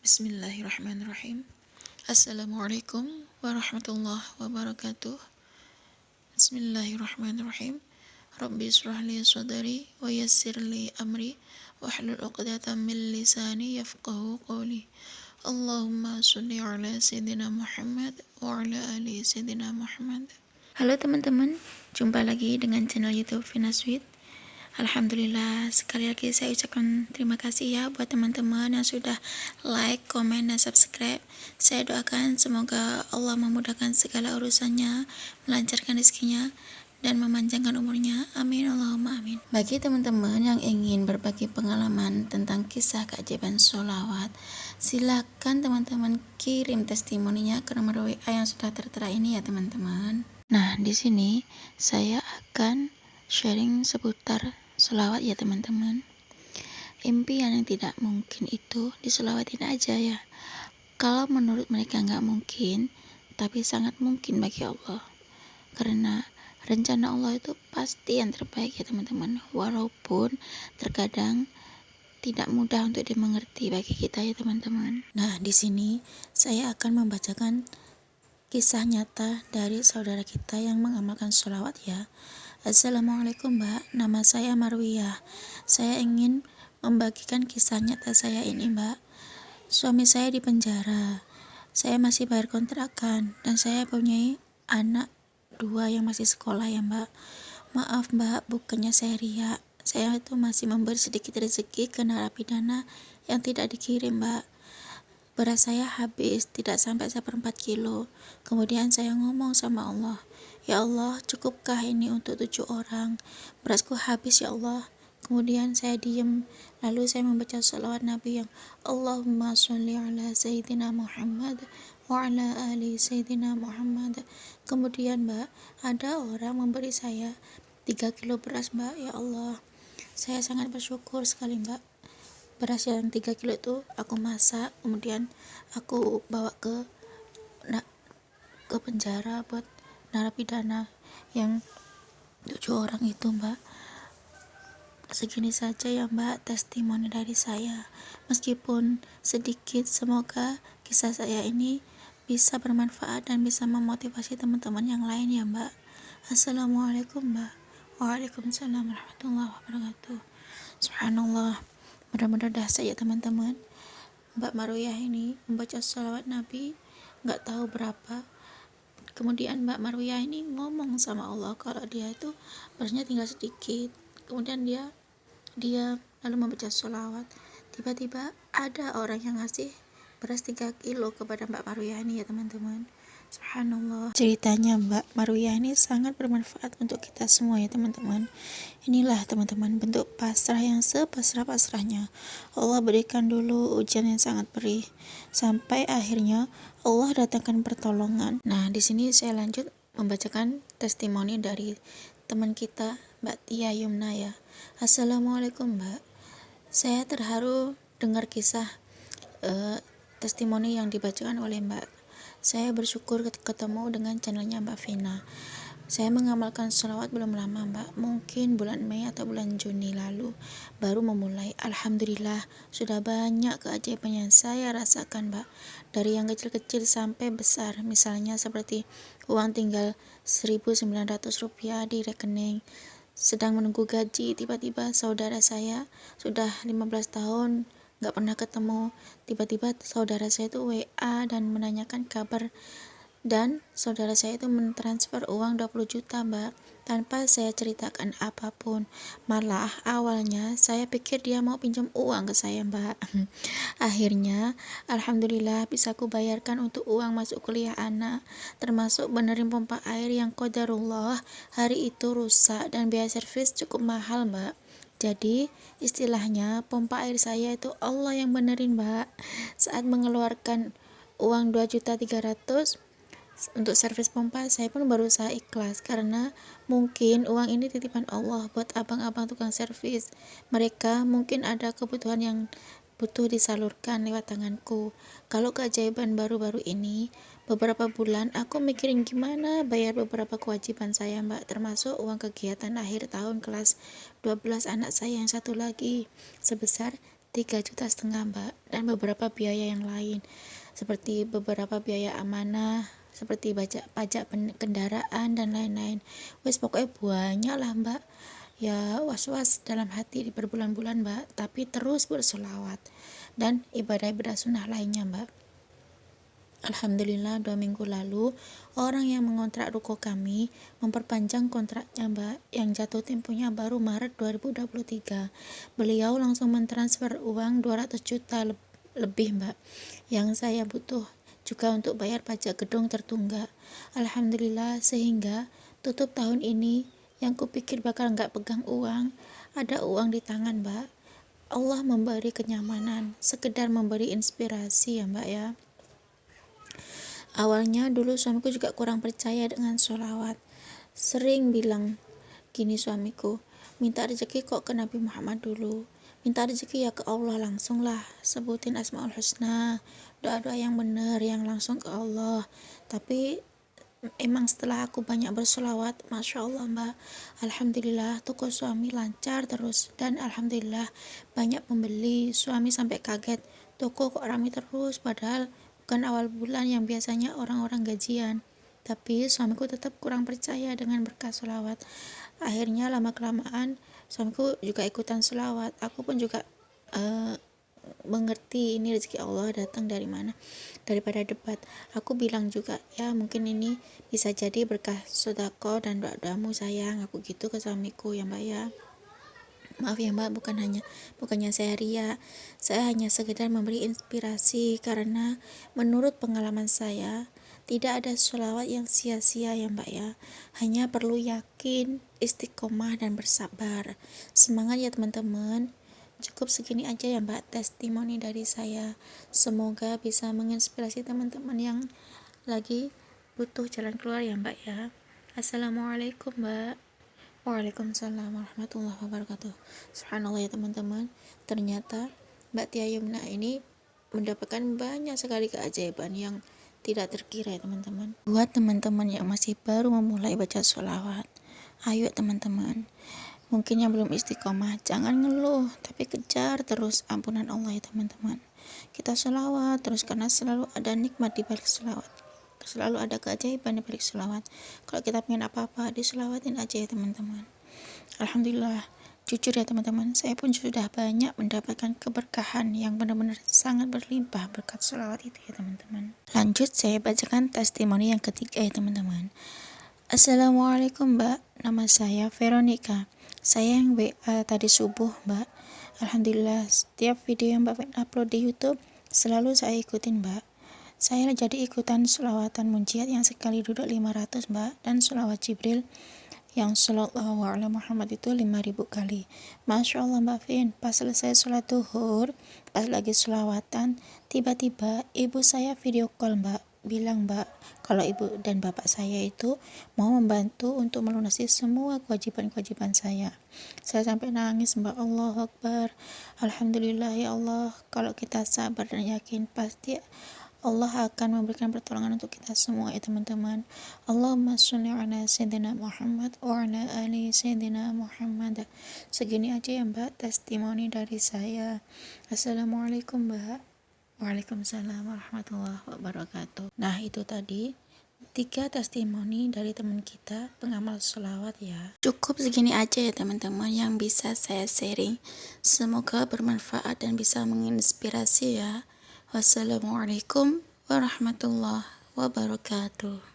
Bismillahirrahmanirrahim. Assalamualaikum warahmatullahi wabarakatuh. Bismillahirrahmanirrahim. Rabbi israh li sadri wa yassir li amri wahlul 'uqdatam min lisani yafqahu qawli. Allahumma shalli ala sayyidina Muhammad wa ala ali sayyidina Muhammad. Halo teman-teman, jumpa lagi dengan channel YouTube Vina Sweet. Alhamdulillah, sekali lagi saya ucapkan terima kasih ya buat teman-teman yang sudah like, komen, dan subscribe. Saya doakan semoga Allah memudahkan segala urusannya, melancarkan rezekinya, dan memanjangkan umurnya. Amin, Allahumma amin. Bagi teman-teman yang ingin berbagi pengalaman tentang kisah keajaiban sholawat, silakan teman-teman kirim testimoninya ke nomor WA yang sudah tertera ini ya teman-teman. Nah, di sini saya akan sharing seputar sholawat ya teman-teman. Impian yang tidak mungkin itu diselawatin aja ya. Kalau menurut mereka nggak mungkin, tapi sangat mungkin bagi Allah. Karena rencana Allah itu pasti yang terbaik ya teman-teman. Walaupun terkadang tidak mudah untuk dimengerti bagi kita ya teman-teman. Nah, di sini saya akan membacakan kisah nyata dari saudara kita yang mengamalkan sholawat ya. Assalamualaikum Mbak, nama saya Marwiyah. Saya ingin membagikan kisah nyata saya ini Mbak. Suami saya di penjara. Saya masih bayar kontrakan dan saya punya anak 2 yang masih sekolah ya Mbak. Maaf Mbak, bukannya saya riak. Saya itu masih memberi sedikit rezeki ke narapidana yang tidak dikirim Mbak. Beras saya habis, tidak sampai 1/4 kilo. Kemudian saya ngomong sama Allah, ya Allah, cukupkah ini untuk 7 orang? Berasku habis ya Allah. Kemudian saya diam, lalu saya membaca sholawat Nabi yang Allahumma sholli ala Sayyidina Muhammad wa ala ali Sayyidina Muhammad. Kemudian Mbak, ada orang memberi saya 3 kilo beras Mbak, ya Allah. Saya sangat bersyukur sekali Mbak. Beras yang 3 kilo itu aku masak, kemudian aku bawa ke penjara buat narapidana yang 7 orang itu Mbak. Segini saja ya Mbak testimoni dari saya. Meskipun sedikit, semoga kisah saya ini bisa bermanfaat dan bisa memotivasi teman-teman yang lain ya Mbak. Assalamualaikum Mbak. Waalaikumsalam warahmatullahi wabarakatuh. Subhanallah, benar-benar dahsyat ya teman-teman. Mbak Marwiyah ini membaca sholawat Nabi nggak tahu berapa. Kemudian Mbak Marwiyah ini ngomong sama Allah kalau dia itu berasnya tinggal sedikit. Kemudian dia lalu membaca sholawat. Tiba-tiba ada orang yang ngasih beras 3 kilo kepada Mbak Marwiyah ini ya teman-teman. Subhanallah. Ceritanya Mbak Marwiyah ini sangat bermanfaat untuk kita semua ya teman-teman. Inilah teman-teman bentuk pasrah yang sepasrah-pasrahnya. Allah berikan dulu ujian yang sangat perih sampai akhirnya Allah datangkan pertolongan. Nah, di sini saya lanjut membacakan testimoni dari teman kita Mbak Tia Yumna ya. Assalamualaikum Mbak. Saya terharu dengar kisah testimoni yang dibacakan oleh Mbak. Saya bersyukur ketemu dengan channelnya Mbak Vina. Saya mengamalkan sholawat belum lama Mbak, mungkin bulan Mei atau bulan Juni lalu baru memulai. Alhamdulillah sudah banyak keajaiban yang saya rasakan Mbak, dari yang kecil-kecil sampai besar, misalnya seperti uang tinggal Rp1.900 di rekening. Sedang menunggu gaji, tiba-tiba saudara saya sudah 15 tahun gak pernah ketemu, tiba-tiba saudara saya itu WA dan menanyakan kabar, dan saudara saya itu mentransfer uang 20 juta Mbak, tanpa saya ceritakan apapun. Malah awalnya saya pikir dia mau pinjam uang ke saya Mbak. Akhirnya alhamdulillah bisa aku bayarkan untuk uang masuk kuliah anak, termasuk benerin pompa air yang qadarullah hari itu rusak dan biaya servis cukup mahal Mbak. Jadi istilahnya pompa air saya itu Allah yang benerin Mbak. Saat mengeluarkan uang 2.300.000 untuk servis pompa, saya pun berusaha ikhlas karena mungkin uang ini titipan Allah buat abang-abang tukang servis. Mereka mungkin ada kebutuhan yang butuh disalurkan lewat tanganku. Kalau keajaiban baru-baru ini, beberapa bulan aku mikirin gimana bayar beberapa kewajiban saya Mbak, termasuk uang kegiatan akhir tahun kelas 12 anak saya yang satu lagi sebesar 3,5 juta Mbak, dan beberapa biaya yang lain seperti beberapa biaya amanah, seperti pajak kendaraan dan lain-lain. Wes pokoknya banyak lah Mbak. Ya was-was dalam hati di berbulan-bulan Mbak, tapi terus bersolawat dan ibadah-ibadah sunnah lainnya Mbak. Alhamdulillah 2 minggu lalu orang yang mengontrak ruko kami memperpanjang kontraknya Mbak, yang jatuh temponya baru Maret 2023. Beliau langsung mentransfer uang 200 juta lebih Mbak, yang saya butuh juga untuk bayar pajak gedung tertunggak. Alhamdulillah, sehingga tutup tahun ini yang kupikir bakal nggak pegang uang, ada uang di tangan Mbak. Allah memberi kenyamanan, sekedar memberi inspirasi ya Mbak ya. Awalnya dulu suamiku juga kurang percaya dengan sholawat. Sering bilang gini suamiku, minta rezeki kok ke Nabi Muhammad dulu. Minta rezeki ya ke Allah langsung lah. Sebutin Asmaul Husna, doa-doa yang benar, yang langsung ke Allah. Tapi emang setelah aku banyak bersolawat, Masya Allah Mbak, Alhamdulillah toko suami lancar terus. Dan Alhamdulillah banyak pembeli. Suami sampai kaget, toko kok ramai terus, padahal bukan awal bulan yang biasanya orang-orang gajian. Tapi suamiku tetap kurang percaya dengan berkah sholawat. Akhirnya lama-kelamaan suamiku juga ikutan sholawat. Aku pun juga mengerti ini rezeki Allah datang dari mana, daripada debat. Aku bilang juga, ya mungkin ini bisa jadi berkah sodako dan doa-doamu sayang, aku gitu ke suamiku ya Mbak ya. Maaf ya Mbak, bukannya saya ria, saya hanya sekedar memberi inspirasi, karena menurut pengalaman saya tidak ada sholawat yang sia-sia ya Mbak ya, hanya perlu yakin, istiqomah dan bersabar. Semangat ya teman-teman. Cukup segini aja ya Mbak testimoni dari saya, semoga bisa menginspirasi teman-teman yang lagi butuh jalan keluar ya Mbak ya. Assalamualaikum Mbak. Waalaikumsalam warahmatullahi wabarakatuh. Subhanallah ya teman-teman, ternyata Mbak Tia Yumna ini mendapatkan banyak sekali keajaiban yang tidak terkira ya teman-teman. Buat teman-teman yang masih baru memulai baca sholawat, ayo teman-teman, mungkin yang belum istiqomah, jangan ngeluh, tapi kejar terus ampunan Allah ya teman-teman. Kita sholawat terus, karena selalu ada nikmat di balik sholawat, selalu ada keajaiban di balik sholawat. Kalau kita pengen apa-apa, diselawatin aja ya teman-teman. Alhamdulillah, jujur ya teman-teman, saya pun sudah banyak mendapatkan keberkahan yang benar-benar sangat berlimpah berkat sholawat itu ya teman-teman. Lanjut saya bacakan testimoni yang ketiga ya teman-teman. Assalamualaikum Mbak, nama saya Veronica. Saya yang WA tadi subuh Mbak. Alhamdulillah, setiap video yang Mbak upload di YouTube selalu saya ikutin Mbak. Saya jadi ikutan sholawatan munjiat yang sekali duduk 500 Mbak, dan sholawat Jibril yang sallallahu alaihi Muhammad itu 5.000 kali. Masya Allah Mbak Vin, pas selesai sholat duhur, pas lagi sholawatan, tiba-tiba ibu saya video call Mbak, bilang Mbak kalau ibu dan bapak saya itu mau membantu untuk melunasi semua kewajiban-kewajiban saya. Saya sampai nangis Mbak. Allahu Akbar, Alhamdulillah ya Allah. Kalau kita sabar dan yakin, pasti Allah akan memberikan pertolongan untuk kita semua ya teman-teman. Allahumma sholli ala sayyidina Muhammad wa ala ali sayyidina Muhammad. Segini aja ya Mbak testimoni dari saya. Assalamualaikum Mbak. Waalaikumsalam warahmatullahi wabarakatuh. Nah itu tadi 3 testimoni dari teman kita pengamal sholawat ya. Cukup segini aja ya teman-teman yang bisa saya sharing. Semoga bermanfaat dan bisa menginspirasi ya. Wassalamualaikum warahmatullahi wabarakatuh.